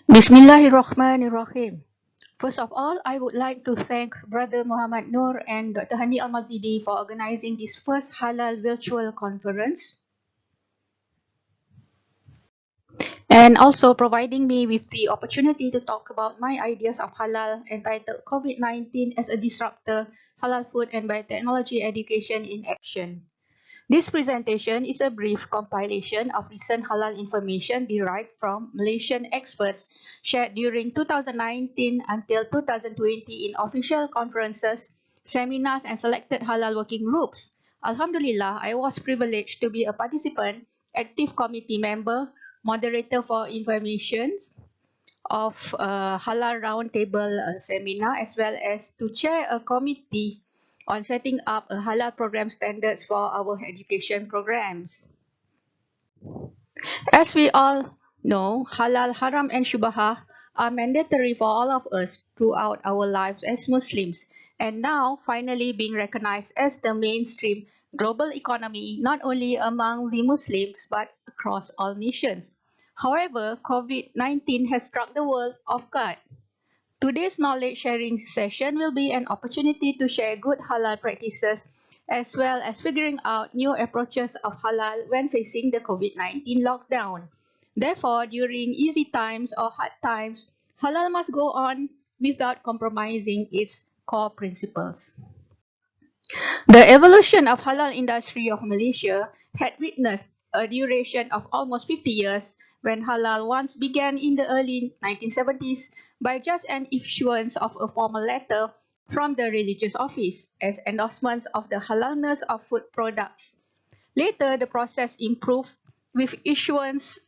Bismillahirrahmanirrahim. First of all, I would like to thank Brother Muhammad Noor and Dr. Hani Al-Mazidi for organizing this first Halal virtual conference and also providing me with the opportunity to talk about my ideas of halal entitled COVID-19 as a disruptor, halal food and biotechnology education in action. This presentation is a brief compilation of recent halal information derived from Malaysian experts shared during 2019 until 2020 in official conferences, seminars, and selected halal working groups. Alhamdulillah, I was privileged to be a participant, active committee member, moderator for information of Halal Roundtable seminar, as well as to chair a committee on setting up a halal program standards for our education programs. As we all know, halal, haram, and shubha are mandatory for all of us throughout our lives as Muslims, and now finally being recognized as the mainstream global economy, not only among the Muslims but across all nations. However, COVID-19 has struck the world off guard. Today's knowledge sharing session will be an opportunity to share good halal practices as well as figuring out new approaches of halal when facing the COVID-19 lockdown. Therefore, during easy times or hard times, halal must go on without compromising its core principles. The evolution of halal industry of Malaysia had witnessed a duration of almost 50 years when halal once began in the early 1970s by just an issuance of a formal letter from the religious office as endorsements of the halalness of food products. Later, the process improved with issuance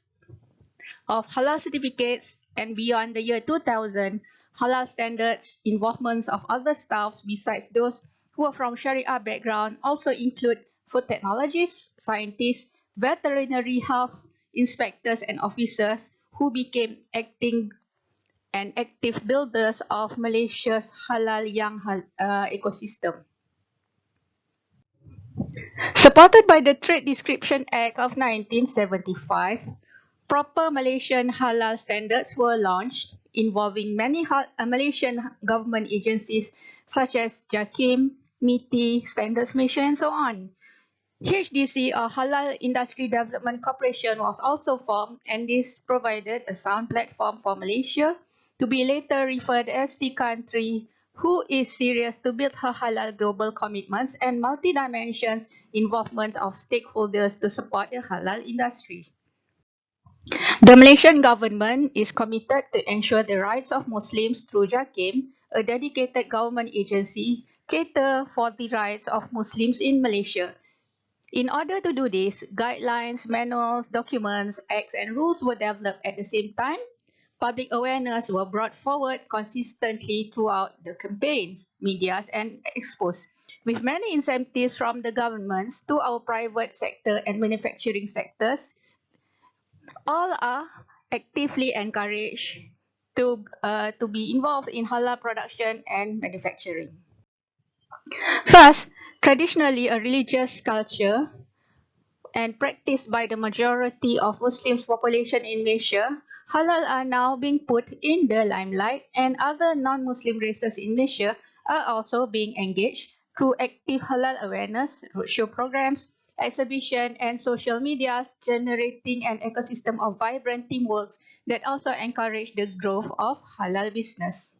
of halal certificates, and beyond the year 2000, halal standards, involvements of other staffs besides those who are from Sharia background also include food technologists, scientists, veterinary health inspectors and officers who became active builders of Malaysia's halal young ecosystem. Supported by the Trade Description Act of 1975, proper Malaysian halal standards were launched involving many Malaysian government agencies such as JAKIM, MITI, Standards Malaysia, and so on. HDC, or Halal Industry Development Corporation, was also formed, and this provided a sound platform for Malaysia to be later referred as the country who is serious to build her halal global commitments and multi-dimensions involvement of stakeholders to support the halal industry. The Malaysian government is committed to ensure the rights of Muslims through JAKIM, a dedicated government agency cater for the rights of Muslims in Malaysia. In order to do this, guidelines, manuals, documents, acts, and rules were developed at the same time. Public awareness were brought forward consistently throughout the campaigns, medias, and expos, with many incentives from the governments to our private sector and manufacturing sectors. All are actively encouraged to be involved in halal production and manufacturing. Thus, traditionally a religious culture and practiced by the majority of Muslim population in Malaysia, halal are now being put in the limelight, and other non-Muslim races in Malaysia are also being engaged through active halal awareness, roadshow programs, exhibition, and social medias, generating an ecosystem of vibrant teamwork that also encourage the growth of halal business.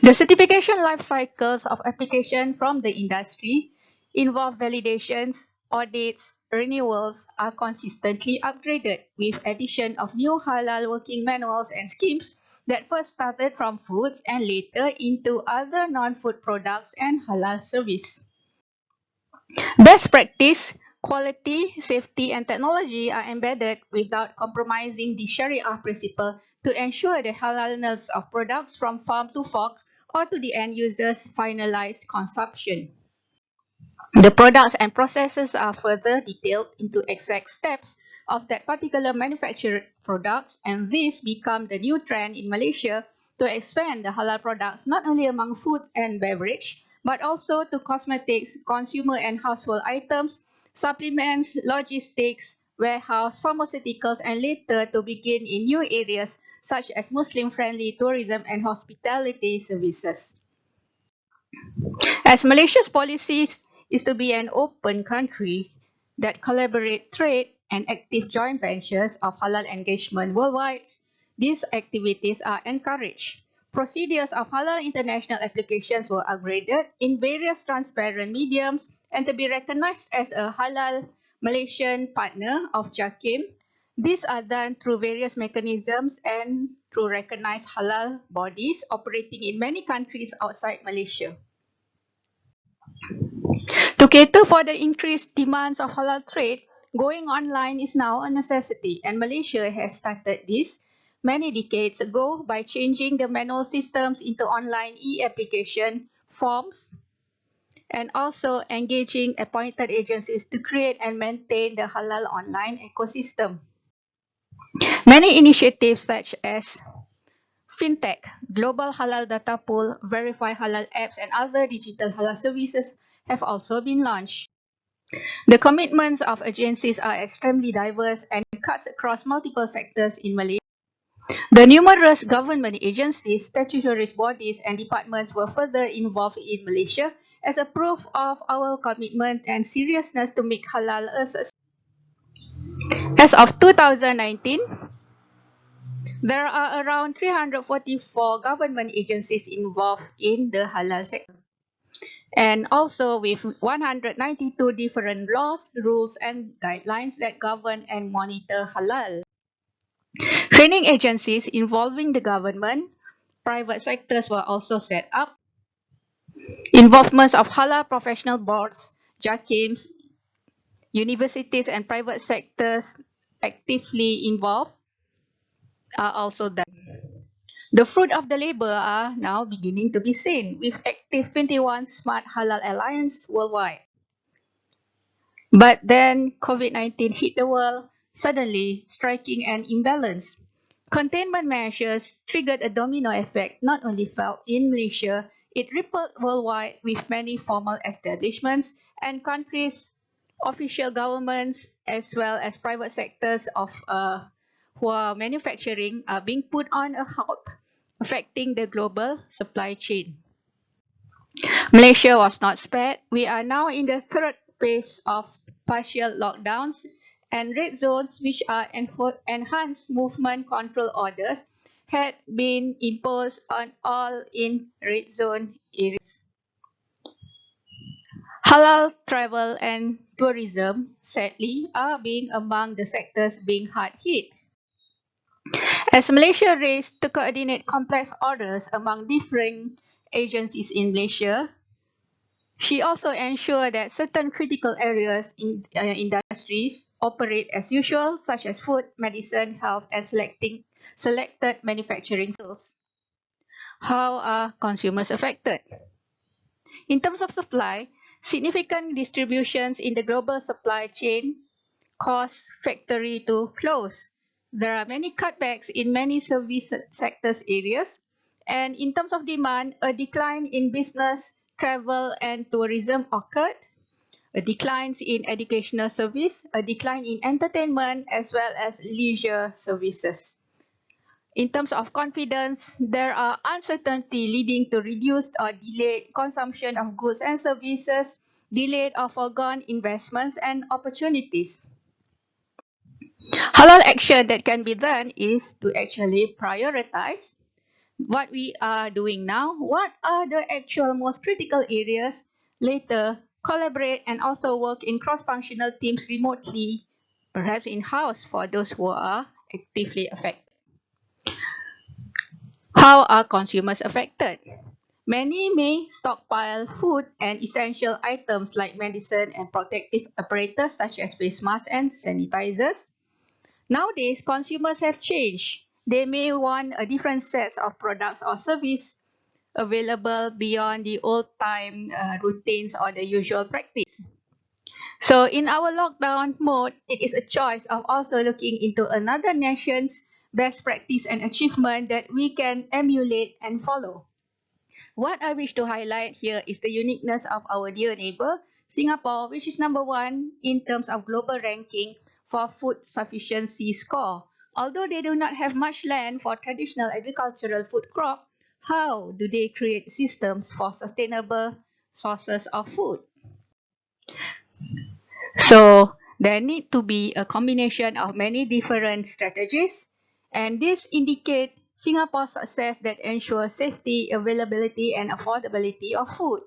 The certification life cycles of application from the industry involve validations, audits, renewals are consistently upgraded with addition of new halal working manuals and schemes that first started from foods and later into other non-food products and halal service. Best practice, quality, safety, and technology are embedded without compromising the Sharia principle to ensure the halalness of products from farm to fork or to the end user's finalized consumption. The products and processes are further detailed into exact steps of that particular manufactured products, and this become the new trend in Malaysia to expand the halal products not only among food and beverage, but also to cosmetics, consumer and household items, supplements, logistics, warehouse pharmaceuticals, and later to begin in new areas such as Muslim-friendly tourism and hospitality services. As Malaysia's policies is to be an open country that collaborate trade and active joint ventures of halal engagement worldwide, these activities are encouraged. Procedures of halal international applications were upgraded in various transparent mediums and to be recognized as a halal Malaysian partner of JAKIM. These are done through various mechanisms and through recognized halal bodies operating in many countries outside Malaysia. To cater for the increased demands of halal trade, going online is now a necessity, and Malaysia has started this many decades ago by changing the manual systems into online e-application forms and also engaging appointed agencies to create and maintain the halal online ecosystem. Many initiatives such as FinTech, Global Halal Data Pool, Verify Halal apps, and other digital halal services have also been launched. The commitments of agencies are extremely diverse and cuts across multiple sectors in Malaysia. The numerous government agencies, statutory bodies, and departments were further involved in Malaysia as a proof of our commitment and seriousness to make halal a success. As of 2019, there are around 344 government agencies involved in the halal sector, and also with 192 different laws, rules, and guidelines that govern and monitor halal. Training agencies involving the government, private sectors were also set up. Involvement of halal professional boards, JAKIMs, universities, and private sectors actively involved are also done. The fruit of the labor are now beginning to be seen with active 21 Smart Halal Alliance worldwide. But then COVID-19 hit the world, suddenly striking an imbalance. Containment measures triggered a domino effect not only felt in Malaysia, it rippled worldwide with many formal establishments and countries, official governments, as well as private sectors of who are manufacturing are being put on a halt, affecting the global supply chain. Malaysia was not spared. We are now in the third phase of partial lockdowns and red zones, which are enhanced movement control orders, had been imposed on all in red zone areas. Halal travel and tourism, sadly, are being among the sectors being hard hit. As Malaysia raced to coordinate complex orders among different agencies in Malaysia, she also ensured that certain critical areas in industries operate as usual, such as food, medicine, health, and selected manufacturing fields. How are consumers affected? In terms of supply, significant distributions in the global supply chain cause factory to close. There are many cutbacks in many service sectors areas. And in terms of demand, a decline in business, travel, and tourism occurred. A decline in educational service, a decline in entertainment, as well as leisure services. In terms of confidence, there are uncertainty leading to reduced or delayed consumption of goods and services, delayed or foregone investments and opportunities. Halal action that can be done is to actually prioritize what we are doing now, what are the actual most critical areas, later collaborate and also work in cross-functional teams remotely, perhaps in-house for those who are actively affected. How are consumers affected? Many may stockpile food and essential items like medicine and protective apparatus such as face masks and sanitizers. Nowadays, consumers have changed. They may want a different set of products or service available beyond the old-time routines or the usual practice. So in our lockdown mode, it is a choice of also looking into another nation's best practice and achievement that we can emulate and follow. What I wish to highlight here is the uniqueness of our dear neighbor, Singapore, which is number one in terms of global ranking for food sufficiency score. Although they do not have much land for traditional agricultural food crop, how do they create systems for sustainable sources of food? So there need to be a combination of many different strategies, and this indicate Singapore's success that ensures safety, availability, and affordability of food.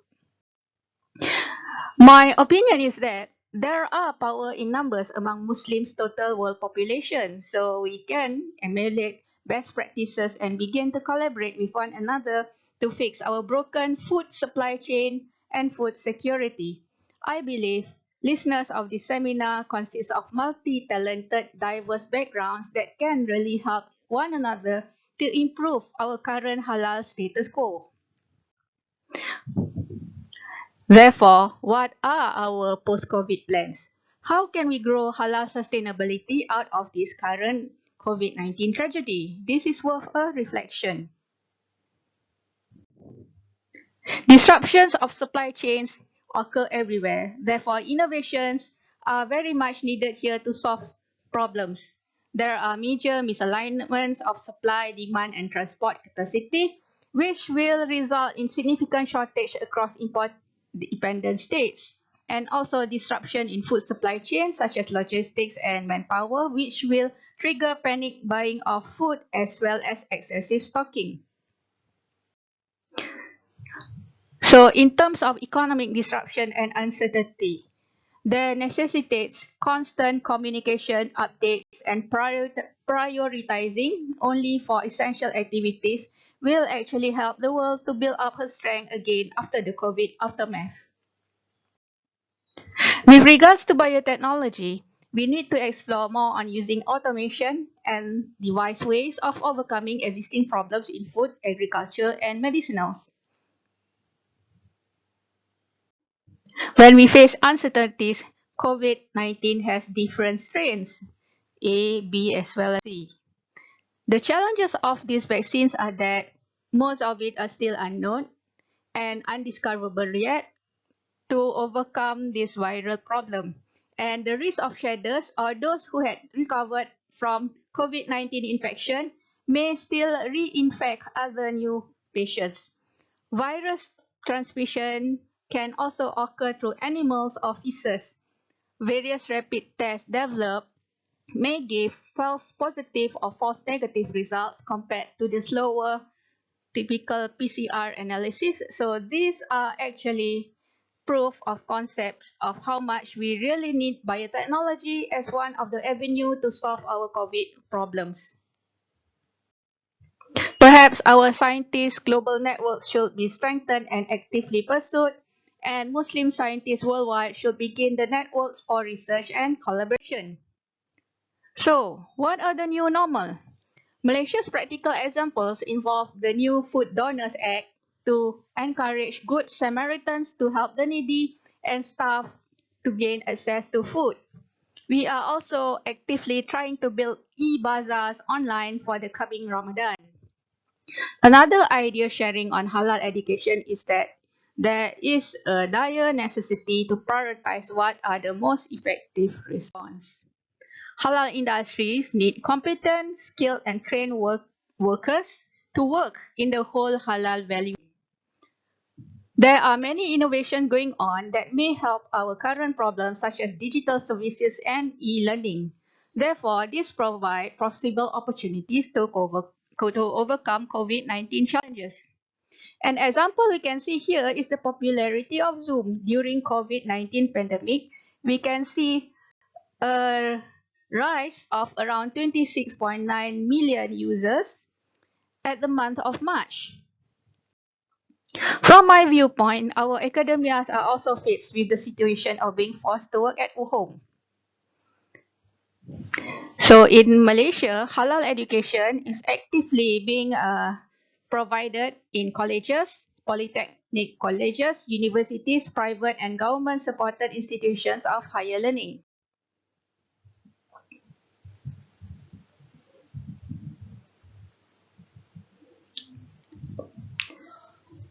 My opinion is that there are power in numbers among Muslims' total world population, so we can emulate best practices and begin to collaborate with one another to fix our broken food supply chain and food security. I believe listeners of this seminar consist of multi-talented, diverse backgrounds that can really help one another to improve our current halal status quo. Therefore, what are our post-COVID plans? How can we grow halal sustainability out of this current COVID-19 tragedy? This is worth a reflection. Disruptions of supply chains occur everywhere. Therefore, innovations are very much needed here to solve problems. There are major misalignments of supply, demand, and transport capacity, which will result in significant shortage across import-dependent states, and also disruption in food supply chains such as logistics and manpower, which will trigger panic buying of food as well as excessive stocking. So in terms of economic disruption and uncertainty, there necessitates constant communication, updates, and prioritizing only for essential activities will actually help the world to build up her strength again after the COVID aftermath. With regards to biotechnology, we need to explore more on using automation and device ways of overcoming existing problems in food, agriculture, and medicinals. When we face uncertainties, COVID-19 has different strains, A, B, as well as C. The challenges of these vaccines are that most of it are still unknown and undiscoverable yet to overcome this viral problem. And the risk of shedders or those who had recovered from COVID-19 infection may still reinfect other new patients. Virus transmission can also occur through animals or feces. Various rapid tests developed may give false positive or false negative results compared to the slower typical PCR analysis. So these are actually proof of concepts of how much we really need biotechnology as one of the avenues to solve our COVID problems. Perhaps our scientists' global network should be strengthened and actively pursued, and Muslim scientists worldwide should begin the networks for research and collaboration. So, what are the new normal? Malaysia's practical examples involve the new Food Donors Act to encourage good Samaritans to help the needy and starved to gain access to food. We are also actively trying to build e-bazaars online for the coming Ramadan. Another idea sharing on halal education is that there is a dire necessity to prioritize what are the most effective response. Halal industries need competent, skilled, and trained workers to work in the whole halal value. There are many innovations going on that may help our current problems such as digital services and e-learning. Therefore, this provides possible opportunities to overcome COVID-19 challenges. An example we can see here is the popularity of Zoom during COVID-19 pandemic. We can see a rise of around 26.9 million users at the month of March. From my viewpoint, our academias are also faced with the situation of being forced to work at home. So in Malaysia, halal education is actively being provided in colleges, polytechnic colleges, universities, private and government-supported institutions of higher learning.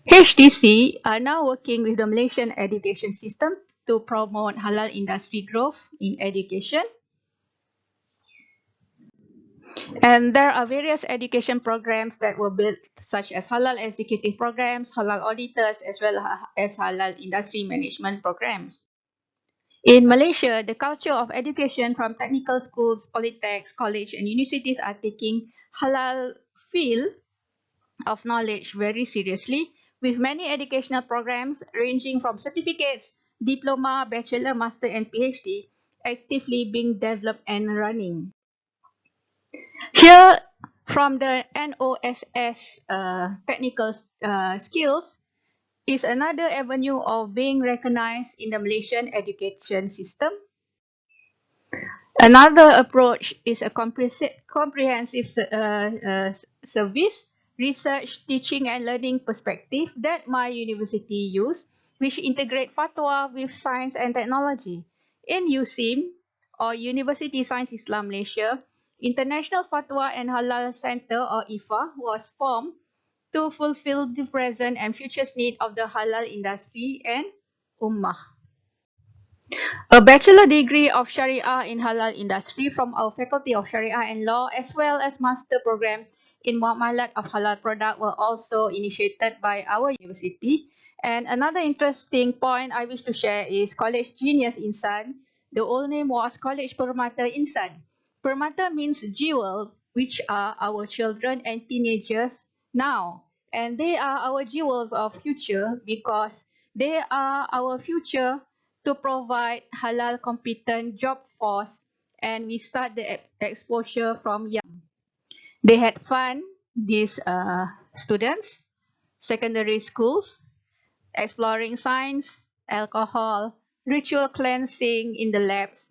HDC are now working with the Malaysian education system to promote halal industry growth in education. And there are various education programs that were built, such as halal executive programs, halal auditors, as well as halal industry management programs. In Malaysia, the culture of education from technical schools, polytechs, college, and universities are taking halal field of knowledge very seriously, with many educational programs ranging from certificates, diploma, bachelor, master, and PhD actively being developed and running. Here, from the NOSS technical skills, is another avenue of being recognized in the Malaysian education system. Another approach is a comprehensive service, research, teaching, and learning perspective that my university use, which integrate fatwa with science and technology. In USIM, or University Science Islam Malaysia, International Fatwa and Halal Center, or IFA, was formed to fulfill the present and future needs of the halal industry and ummah. A bachelor degree of Sharia in Halal Industry from our Faculty of Sharia and Law, as well as master program in Muamalat of Halal Product, were also initiated by our university. And another interesting point I wish to share is College Genius Insan. The old name was College Permata Insan. Permata means jewel, which are our children and teenagers now. And they are our jewels of future because they are our future to provide halal competent job force, and we start the exposure from young. They had fun, these students, secondary schools, exploring science, alcohol, ritual cleansing in the labs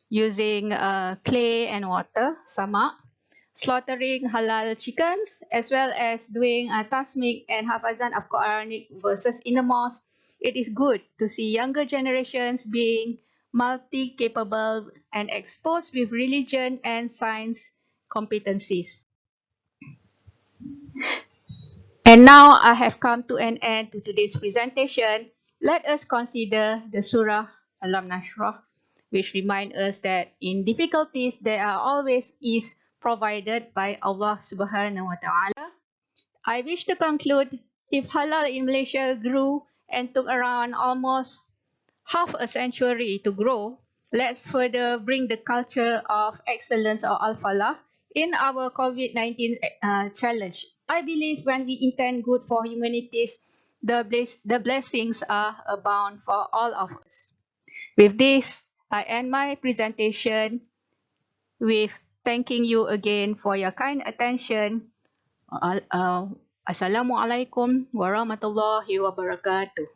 using clay and water, sama, slaughtering halal chickens, as well as doing tasmik and hafazan of Quranic verses in the mosque. It is good to see younger generations being multi-capable and exposed with religion and science competencies. And now I have come to an end to today's presentation. Let us consider the Surah Alam Nashrah, which remind us that in difficulties there are always ease provided by Allah Subhanahu wa Ta'ala. I wish to conclude, if halal in Malaysia grew and took around almost half a century to grow, let's further bring the culture of excellence or al-falah in our COVID-19 challenge. I believe when we intend good for humanities, the blessings are abound for all of us. With this, I end my presentation with thanking you again for your kind attention. Assalamualaikum warahmatullahi wabarakatuh.